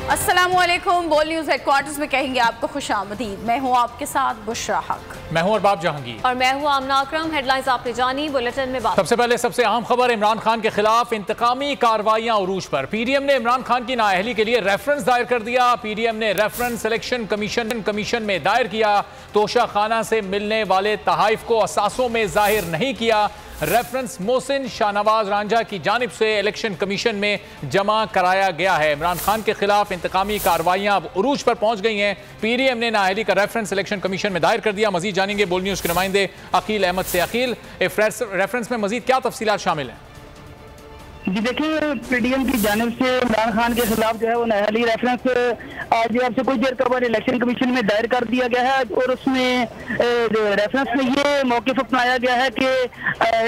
अस्सलामुअलैकुम। बोल news headquarters में कहेंगे आपको खुशामदीद। मैं हूँ आपके साथ बुशरा हक। मैं हूँ अरबाब जहांगीर और मैं हूँ आमना अकरम। हेडलाइंस आपने जानी, बुलेटिन में बात। सबसे पहले सबसे अहम खबर, इमरान खान के खिलाफ इंतकामी कार्रवाइयां उरूज पर। पीडीएम ने इमरान खान की नाअहली के लिए रेफरेंस दायर कर दिया। पीडीएम ने रेफरेंस इलेक्शन कमीशन में दायर किया। तोशा खाना से मिलने वाले तहाइफ को असासों में जाहिर नहीं किया। रेफरेंस मोहसिन शाहनवाज रांझा की जानिब से इलेक्शन कमीशन में जमा कराया गया है। इमरान खान के खिलाफ इंतकामी कार्रवाइयां अब उरूज पर पहुंच गई हैं। पीडीएम ने नाअहली का रेफरेंस इलेक्शन कमीशन में दायर कर दिया। मजीद जानेंगे बोल न्यूज़ के नुमाइंदे अकील अहमद से। अकील, रेफरेंस में मजीद क्या तफसीलात शामिल हैं? जी देखिए, पीडीएम की जानिब से इमरान खान के खिलाफ जो है वो नाअहली रेफरेंस आज आपसे कुछ देर कबल इलेक्शन कमीशन में दायर कर दिया गया है और उसमें रेफरेंस में ये मौक़िफ़ अपनाया गया है कि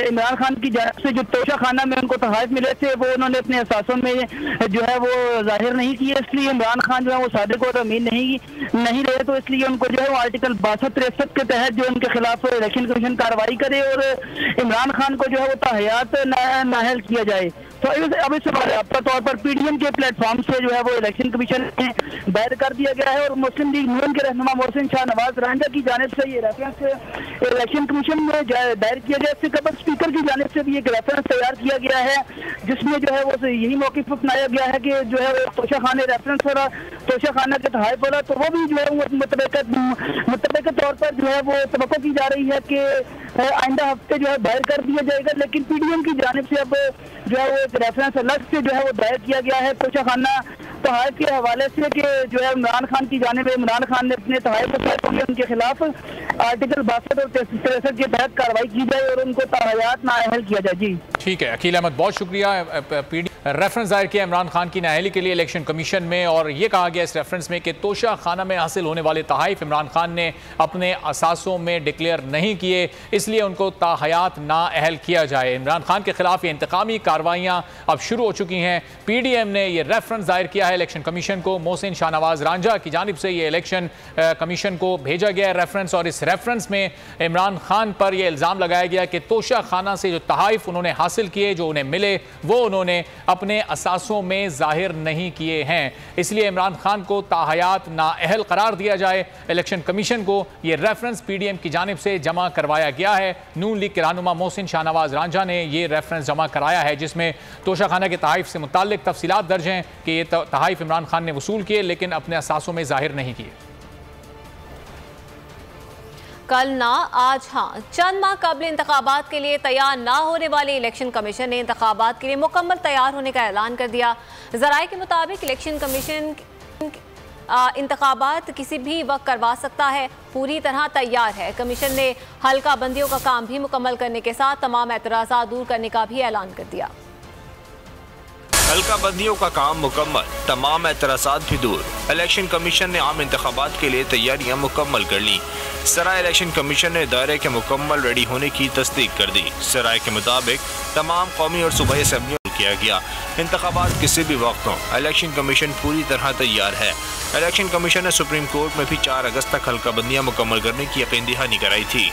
इमरान खान की जानिब से जो तोशा खाना में उनको तहाइफ मिले थे वो उन्होंने अपने असासों में जो है वो जाहिर नहीं किए, इसलिए इमरान खान जो है वो सादिक और अमीन नहीं रहे, तो इसलिए उनको जो है वो आर्टिकल 62-63 के तहत जो उनके खिलाफ इलेक्शन कमीशन कार्रवाई करे और इमरान खान को जो है वो ताहयात नाअहल किया जाए। तो अब इस रब्ता तौर पर पीडीएम के प्लेटफॉर्म से जो है वो इलेक्शन कमीशन में दायर कर दिया गया है और मुस्लिम लीग नून के रहनुमा मोहसिन शाहनवाज रांझा की जानिब से ये रेफरेंस इलेक्शन कमीशन में दायर किया गया। इससे कबल स्पीकर की जानिब से भी एक रेफरेंस तैयार किया गया है जिसमें जो है वो यही मौक़िफ़ अपनाया गया है कि जो है वो तोशा खाने रेफरेंस वाला तोशा खाना के तहाइफ वाला, तो वो भी जो है मुतबका तौर पर जो है वो तवक्को की जा रही है कि आइंदा हफ्ते जो है दायर कर दिया जाएगा। लेकिन पीडीएम की जानिब से अब जो है वो एक रेफरेंस अलग से जो है वो दायर किया गया है तोशा खाना तहाइफ के हवाले से कि जो है इमरान खान की जानिब इमरान खान ने अपने तहाइफ को उनके खिलाफ आर्टिकल 62 और 63 के तहत कार्रवाई की जाए और उनको ताहयात नाअहल किया जाए। जी ठीक है अकील अहमद, बहुत शुक्रिया। रेफरेंस दायर किया इमरान खान की नाअहली के लिए इलेक्शन कमीशन में और ये कहा गया इस रेफरेंस में कि तोशा खाना में हासिल होने वाले तहाइफ इमरान खान ने अपने असासों में डिक्लेयर नहीं किए, इसलिए उनको ताहयात नाअहल किया जाए। इमरान खान के खिलाफ ये इंतकामी कार्रवाइयाँ अब शुरू हो चुकी हैं। पीडीएम ने यह रेफरेंस दायर किया है इलेक्शन कमीशन को। मोहसिन शाहनवाज रांझा की जानिब से ये इलेक्शन कमीशन को भेजा गया है रेफरेंस और इस रेफरेंस में इमरान खान पर यह इल्ज़ाम लगाया गया कि तोशा खाना से जो तहाइफ उन्होंने हासिल किए, जो उन्हें मिले, वो उन्होंने अपने असासों में जाहिर नहीं किए हैं, इसलिए इमरान खान को ताहयात नाअहल करार दिया जाए। इलेक्शन कमीशन को यह रेफरेंस पीडीएम की जानिब से जमा करवाया गया है। नून लीग के रहनुमा मोहसिन शाहनवाज रांझा ने यह रेफरेंस जमा कराया है जिसमें तोशा खाना के तहाइफ से मुताल्लिक तफसीलात दर्ज हैं कि ये तहाइफ इमरान खान ने वसूल किए लेकिन अपने असासों में जाहिर नहीं किए। कल ना आज हाँ, चंद माह कबल इंतखाबात के लिए तैयार ना होने वाले इलेक्शन कमीशन ने इंतखाबात के लिए मुकम्मल तैयार होने का ऐलान कर दिया। ज़राए के मुताबिक इलेक्शन कमीशन इंतखाबात किसी भी वक्त करवा सकता है, पूरी तरह तैयार है। कमीशन ने हल्का बंदियों का काम भी मुकम्मल करने के साथ तमाम एतराज़ात दूर करने का भी ऐलान कर दिया। हल्का बंदियों का काम मुकम्मल, तमाम एतराज़ात भी दूर। इलेक्शन कमीशन ने आम इंतखाबात के लिए तैयारियां मुकम्मल कर ली। सराय इलेक्शन कमीशन ने दायरे के मुकम्मल रेडी होने की तस्दीक कर दी। सराय के मुताबिक तमाम कौमी और सूबाई असम्बलियों किया गया। इंतखाबात किसी भी वक्त हों, इलेक्शन कमीशन पूरी तरह तैयार है। इलेक्शन कमीशन ने सुप्रीम कोर्ट में भी 4 अगस्त तक हल्का बंदियाँ मुकम्मल करने की यकीन दहानी कराई थी।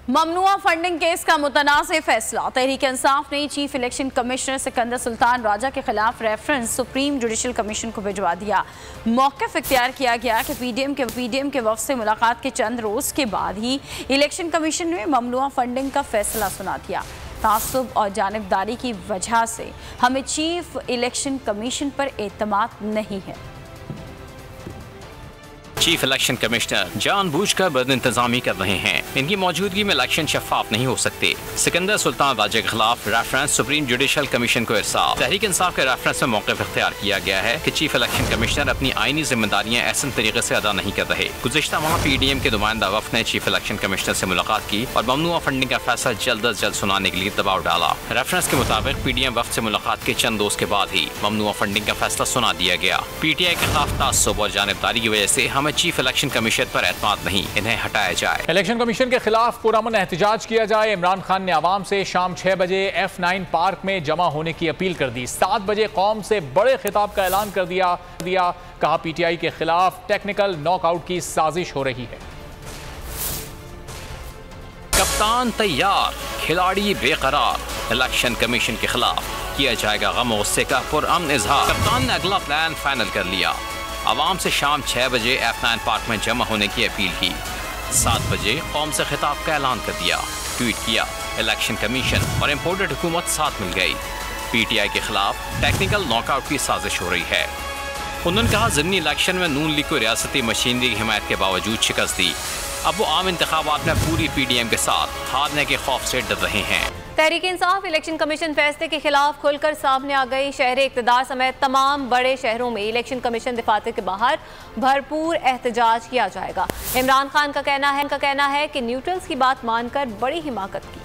ममनुआ फंडिंग केस का मुतनाज़ फैसला। तहरीक इंसाफ ने chief election commissioner Sikandar Sultan Raja के खिलाफ रेफरेंस सुप्रीम जुडिशल कमीशन को भिजवा दिया। मौक़िफ़ इख्तियार किया गया कि पीडीएम के वफ़द से मुलाकात के चंद रोज़ के बाद ही इलेक्शन कमीशन ने ममनुआ फंडिंग का फैसला सुना दिया। तासुब और जानिबदारी की वजह से हमें चीफ इलेक्शन कमीशन पर एतमाद नहीं है। चीफ इलेक्शन कमिश्नर जानबूझकर बदइंतजामी कर रहे हैं। इनकी मौजूदगी में इलेक्शन शफाफ नहीं हो सकते। सिकंदर सुल्तान राजा के खिलाफ रेफरेंस सुप्रीम जुडिशल कमीशन को इरसाल। तहरीक इंसाफ के रेफरेंस में मौक़िफ़ इख्तियार किया गया है कि चीफ इलेक्शन कमिश्नर अपनी आईनी जिम्मेदारियां ऐसे तरीके से अदा नहीं कर रहे। गुज़िश्ता माह पीडीएम के नुमाइंदा वफ़द ने चीफ इलेक्शन कमिश्नर से मुलाकात की और ममनुआ फंडिंग का फैसला जल्द अज जल्द सुनाने के लिए दबाव डाला। रेफरेंस के मुताबिक पीडीएम वफ़द से मुलाकात के चंद रोज़ के बाद ही ममनुआ फंडिंग का फैसला सुना दिया गया। पीटीआई के खिलाफ तासुब और जानिबदारी की वजह से हमें चीफ इलेक्शन कमीशन पर एतमाद नहीं, इन्हें हटाया जाए। इलेक्शन कमीशन के खिलाफ पुरअमन एहतजाज किया जाए। इमरान खान ने आवाम से शाम 6 बजे F9 पार्क में जमा होने की अपील कर दी। 7 बजे कौम से बड़े खिताब का ऐलान कर दिया। कहा पीटीआई के खिलाफ टेक्निकल नॉकआउट की साजिश हो रही है। कप्तान तैयार, खिलाड़ी बेकरार, इलेक्शन कमीशन के खिलाफ किया जाएगा गम और गुस्से का पुरअमन इजहार। कप्तान ने अगला प्लान फाइनल कर लिया। आवाम से शाम 6 बजे F9 पार्क में जमा होने की अपील की। 7 बजे कौम से खिताब का ऐलान कर दिया। ट्वीट किया, इलेक्शन कमीशन और इम्पोर्टेड हुकूमत साथ मिल गई। PTI के खिलाफ टेक्निकल नॉकआउट की साजिश हो रही है। उन्होंने कहा, ज़िमनी इलेक्शन में नून लीग को रियासती मशीनरी की हिमायत के बावजूद शिकस्त दी। अब वो आम इंतखाबात में पूरी PDM के साथ हारने के खौफ से डर रहे हैं। तहरीक इंसाफ इलेक्शन कमीशन फैसले के खिलाफ खुलकर सामने आ गई। शहर इक़्तिदार समेत तमाम बड़े शहरों में इलेक्शन कमीशन दफातर के बाहर भरपूर एहतजाज किया जाएगा। इमरान खान का कहना है कि न्यूट्रल्स की बात मानकर बड़ी हिमाकत की।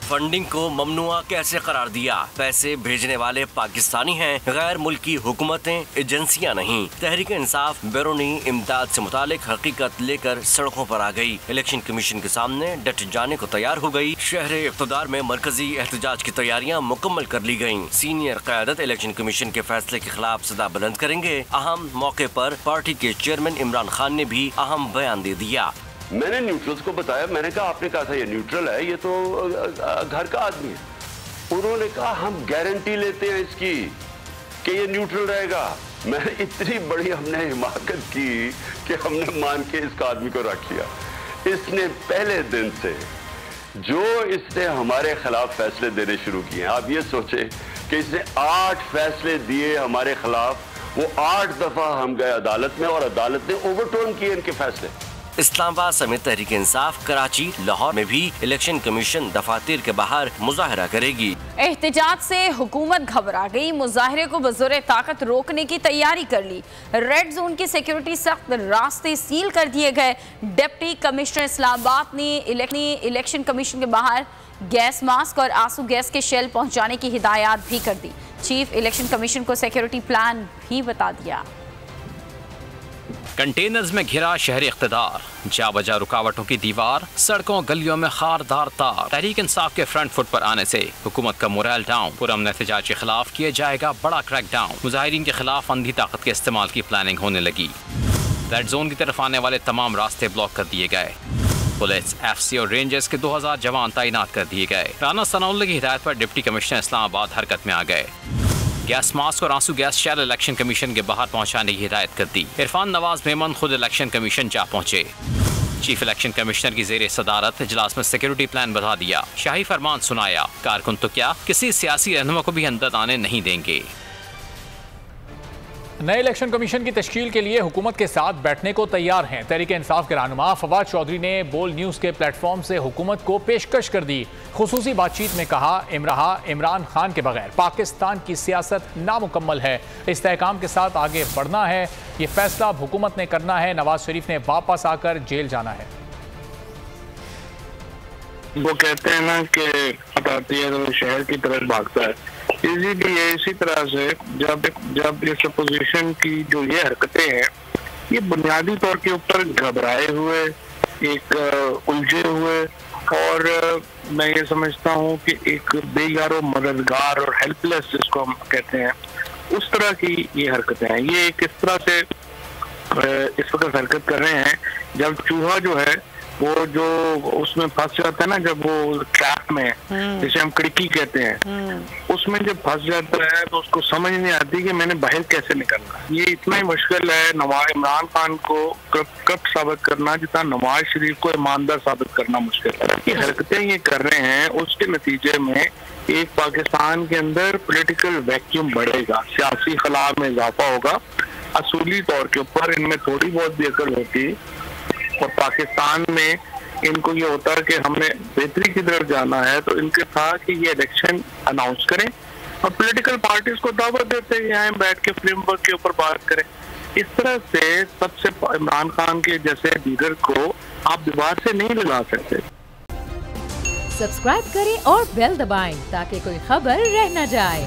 फंडिंग को ममनुआ कैसे करार दिया? पैसे भेजने वाले पाकिस्तानी हैं, गैर मुल्की हुकूमतें, एजेंसियां नहीं। तहरीक इंसाफ बैरूनी इमदाद से मुतालिक हकीकत लेकर सड़कों पर आ गई। इलेक्शन कमीशन के सामने डट जाने को तैयार हो गई। शहर इक़्तिदार में मरकजी एहतजाज की तैयारियां मुकम्मल कर ली गयी। सीनियर क़यादत इलेक्शन कमीशन के फैसले के खिलाफ सदा बुलंद करेंगे। अहम मौके पर पार्टी के चेयरमैन इमरान खान ने भी अहम बयान दे दिया। मैंने न्यूट्रल्स को बताया, मैंने कहा आपने कहा था ये न्यूट्रल है, ये तो घर का आदमी है। उन्होंने कहा हम गारंटी लेते हैं इसकी कि ये न्यूट्रल रहेगा। मैंने इतनी बड़ी हमने हिमाकत की कि हमने मान के इस आदमी को रख लिया। इसने पहले दिन से जो इसने हमारे खिलाफ फैसले देने शुरू किए, आप ये सोचे कि इसने 8 फैसले दिए हमारे खिलाफ। वो 8 दफा हम गए अदालत में और अदालत ने ओवरटर्न किए इनके फैसले। इस्लामाबाद समेत तहरीक इंसाफ कराची, लाहौर में भी इलेक्शन कमीशन दफातर के बाहर मुजाहरा करेगी। एहतजाज से हुकूमत घबरा गई। मुजाहरे को बज़ोर ताकत रोकने की तैयारी कर ली। रेड जोन की सिक्योरिटी सख्त, रास्ते सील कर दिए गए। डिप्टी कमिश्नर इस्लामाबाद ने इलेक्शन कमीशन के बाहर गैस मास्क और आंसू गैस के शेल पहुंचाने की हिदायत भी कर दी। चीफ इलेक्शन कमीशन को सिक्योरिटी प्लान भी बता दिया। कंटेनर्स में घिरा शहर इक़्तिदार, जा बजा रुकावटों की दीवार, सड़कों गलियों में खारदार तार। तहरीक इंसाफ के फ्रंट फुट पर आने से हुकूमत का मोरल डाउन। पुरअमन एहतजाज के खिलाफ किया जाएगा बड़ा क्रैकडाउन। मुजाहिरीन के खिलाफ अंधी ताकत के इस्तेमाल की प्लानिंग होने लगी। रेड जोन की तरफ आने वाले तमाम रास्ते ब्लॉक कर दिए गए। पुलिस, FC और रेंजर्स के 2000 जवान तैनात कर दिए गए। राना सनाउल्लाह की हिदायत पर डिप्टी कमिश्नर इस्लामाबाद हरकत में आ गए। गैस मास्क और आंसू गैस शेल इलेक्शन कमीशन के बाहर पहुंचाने की हिदायत कर दी। इरफान नवाज मेमन खुद इलेक्शन कमीशन जा पहुंचे। चीफ इलेक्शन कमिश्नर की जेर सदारत इजलास में सिक्योरिटी प्लान बता दिया। शाही फरमान सुनाया। कारकुन तो क्या, किसी सियासी रहनुमा को भी अंदर आने नहीं देंगे। नए इलेक्शन कमीशन की तश्कील के लिए हुकूमत के साथ बैठने को तैयार हैं। तहरीक इंसाफ के रहनुमा फवाद चौधरी ने बोल न्यूज़ के प्लेटफॉर्म से हुकूमत को पेशकश कर दी। खुसूसी बातचीत में कहा, इमरान खान के बगैर पाकिस्तान की सियासत नामुकम्मल है। इस्तेहकाम के साथ आगे बढ़ना है। ये फैसला अब हुकूमत ने करना है। नवाज शरीफ ने वापस आकर जेल जाना है। वो कहते हैं ना कि हटाती है तो शहर की तरफ भागता है। इसी तरह से जब इस अपोजिशन की जो ये हरकतें हैं, ये बुनियादी तौर के ऊपर घबराए हुए, एक उलझे हुए, और मैं ये समझता हूँ कि एक बेयारो मददगार और हेल्पलेस जिसको हम कहते हैं, उस तरह की ये हरकतें हैं। ये किस तरह से इस वक्त हरकत कर रहे हैं, जब चूहा जो है वो जो उसमें फंस जाता है ना, जब वो ट्रैप में, जिसे हम खिड़की कहते हैं, उसमें जब फंस जाता है तो उसको समझ नहीं आती कि मैंने बाहर कैसे निकलना। ये इतना ही मुश्किल है इमरान खान को कब साबित करना जितना नवाज शरीफ को ईमानदार साबित करना मुश्किल है। ये हरकतें ये कर रहे हैं, उसके नतीजे में एक पाकिस्तान के अंदर पॉलिटिकल वैक्यूम बढ़ेगा, सियासी खला में इजाफा होगा। असूली तौर के ऊपर इनमें थोड़ी बहुत भी अकल होती और पाकिस्तान में इनको ये होता है कि हमने बेहतरी की तरफ जाना है, तो इनके था कि ये इलेक्शन अनाउंस करें और पॉलिटिकल पार्टीज को दावत देते हैं यहाँ बैठ के फ्रेमवर्क के ऊपर बात करें। इस तरह से सबसे इमरान खान के जैसे लीडर को आप दीवार से नहीं लगा सकते। सब्सक्राइब करें और बेल दबाएं ताकि कोई खबर रह न जाए।